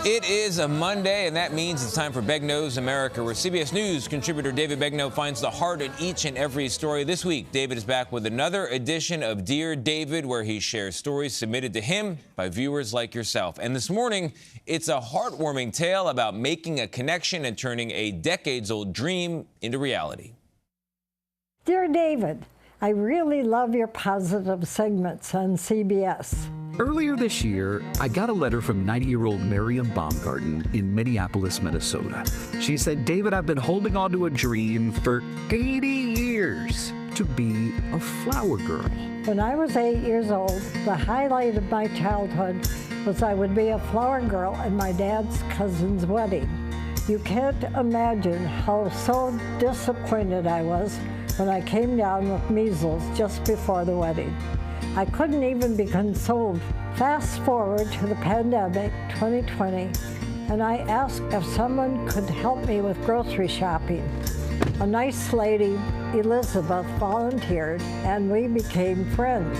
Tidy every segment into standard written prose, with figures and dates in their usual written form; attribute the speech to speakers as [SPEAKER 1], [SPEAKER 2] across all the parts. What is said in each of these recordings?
[SPEAKER 1] It is a Monday, and that means it's time for Begnauds America, where CBS News contributor David Begnaud finds the heart in each and every story. This week, David is back with another edition of Dear David, where he shares stories submitted to him by viewers like yourself. And this morning, it's a heartwarming tale about making a connection and turning a decades-old dream into reality.
[SPEAKER 2] Dear David, I really love your positive segments on CBS.
[SPEAKER 3] Earlier this year, I got a letter from 90-year-old Marianne Baumgarten in Minneapolis, Minnesota. She said, David, I've been holding on to a dream for 80 years to be a flower girl.
[SPEAKER 2] When I was 8 years old, the highlight of my childhood was I would be a flower girl at my dad's cousin's wedding. You can't imagine how so disappointed I was when I came down with measles just before the wedding. I couldn't even be consoled. Fast forward to the pandemic, 2020, and I asked if someone could help me with grocery shopping. A nice lady, Elizabeth, volunteered, and we became friends.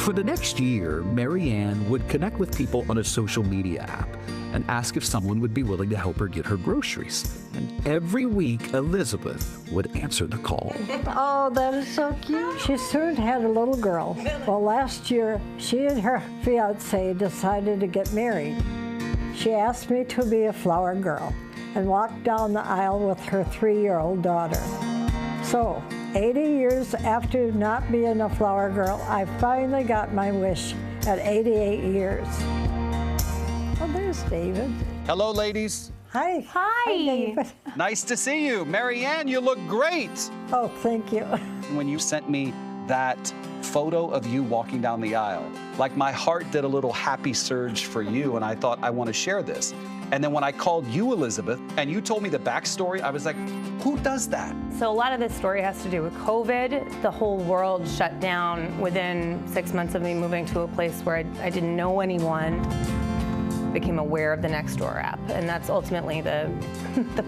[SPEAKER 3] For the next year, Marianne would connect with people on a social media app and ask if someone would be willing to help her get her groceries. And every week, Elizabeth would answer the call.
[SPEAKER 2] Oh, that is so cute. She soon had a little girl. Well, last year, she and her fiancé decided to get married. She asked me to be a flower girl and walked down the aisle with her 3-year-old daughter. So, 80 years after not being a flower girl, I finally got my wish at 88 years. Oh, there's David.
[SPEAKER 4] Hello, ladies.
[SPEAKER 2] Hi.
[SPEAKER 5] Hi.
[SPEAKER 2] David.
[SPEAKER 4] Nice to see you. Marianne, you look great.
[SPEAKER 2] Oh, thank you.
[SPEAKER 4] When you sent me that photo of you walking down the aisle, like my heart did a little happy surge for you, and I thought, I want to share this. And then when I called you, Elizabeth, and you told me the backstory, I was like, who does that?
[SPEAKER 5] So a lot of this story has to do with COVID. The whole world shut down within 6 months of me moving to a place where I didn't know anyone. Became aware of the Nextdoor app, and that's ultimately the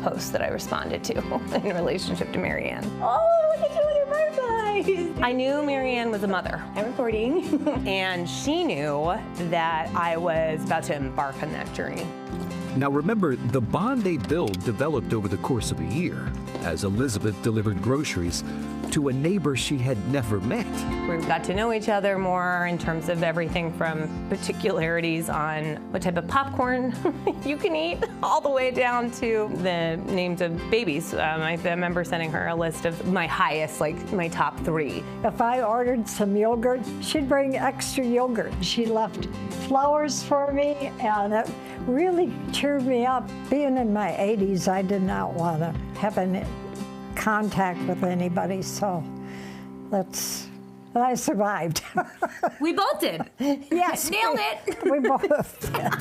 [SPEAKER 5] post that I responded to in relationship to Marianne. Oh, look at you with your butterflies! I knew Marianne was a mother. I'm recording. And she knew that I was about to embark on that journey.
[SPEAKER 3] Now remember, the bond they built developed over the course of a year as Elizabeth delivered groceries to a neighbor she had never met.
[SPEAKER 5] We got to know each other more in terms of everything from particularities on what type of popcorn you can eat, all the way down to the names of babies. I remember sending her a list of my highest, like my top 3.
[SPEAKER 2] If I ordered some yogurt, she'd bring extra yogurt. She left flowers for me, and it really cheered me up. Being in my 80s, I did not want to have any contact with anybody, so I survived.
[SPEAKER 5] We both did.
[SPEAKER 2] Yes.
[SPEAKER 5] Nailed it.
[SPEAKER 2] We both did.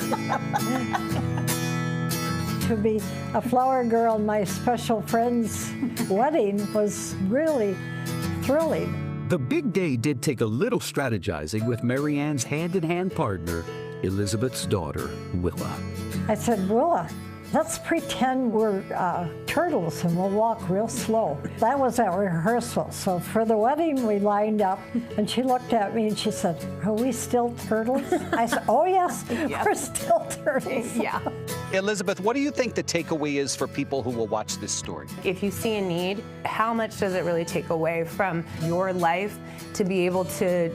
[SPEAKER 2] To be a flower girl at my special friend's wedding was really thrilling.
[SPEAKER 3] The big day did take a little strategizing with Marianne's hand-in-hand partner, Elizabeth's daughter, Willa.
[SPEAKER 2] I said, Willa, let's pretend we're turtles and we'll walk real slow. That was at rehearsal. So for the wedding, we lined up, and she looked at me and she said, are we still turtles? I said, oh yes, we're still turtles.
[SPEAKER 5] Yeah.
[SPEAKER 4] Elizabeth, what do you think the takeaway is for people who will watch this story?
[SPEAKER 5] If you see a need, how much does it really take away from your life to be able to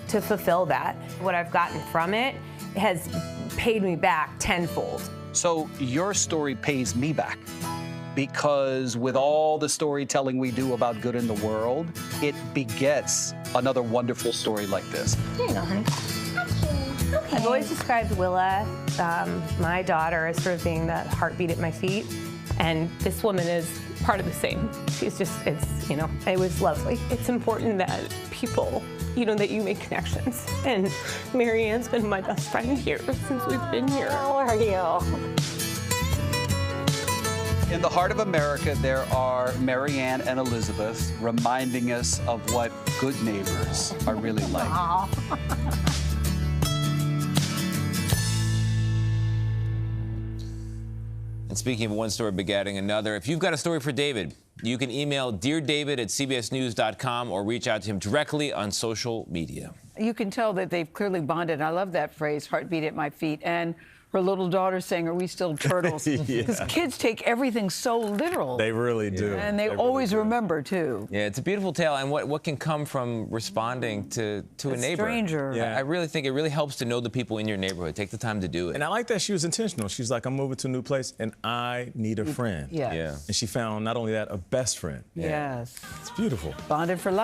[SPEAKER 5] fulfill that? What I've gotten from it has paid me back tenfold.
[SPEAKER 4] So your story pays me back, because with all the storytelling we do about good in the world, it begets another wonderful story like this.
[SPEAKER 5] Here you go, honey. Okay. I've always described Willa, my daughter, as sort of being the heartbeat at my feet, and this woman is part of the same. She's just, it was lovely. It's important that people, that you make connections. And Marianne's been my best friend here since we've been here. How are you?
[SPEAKER 4] In the heart of America, there are Marianne and Elizabeth reminding us of what good neighbors are really like.
[SPEAKER 1] And speaking of one story begetting another, if you've got a story for David, you can email deardavid@cbsnews.com or reach out to him directly on social media.
[SPEAKER 6] You can tell that they've clearly bonded. I love that phrase, heartbeat at my feet. And her little daughter saying, "Are we still turtles?" Because kids take everything so literal.
[SPEAKER 7] They really do.
[SPEAKER 6] And they always remember, too.
[SPEAKER 1] Yeah, it's a beautiful tale, and what can come from responding to a neighbor.
[SPEAKER 6] Stranger.
[SPEAKER 7] Yeah.
[SPEAKER 1] I really think it really helps to know the people in your neighborhood. Take the time to do it.
[SPEAKER 7] And I like that she was intentional. She's like, I'm moving to a new place, and I need a friend.
[SPEAKER 6] Yes.
[SPEAKER 1] Yeah.
[SPEAKER 7] And she found not only that, a best friend.
[SPEAKER 6] Yes.
[SPEAKER 7] It's beautiful.
[SPEAKER 6] Bonded for life.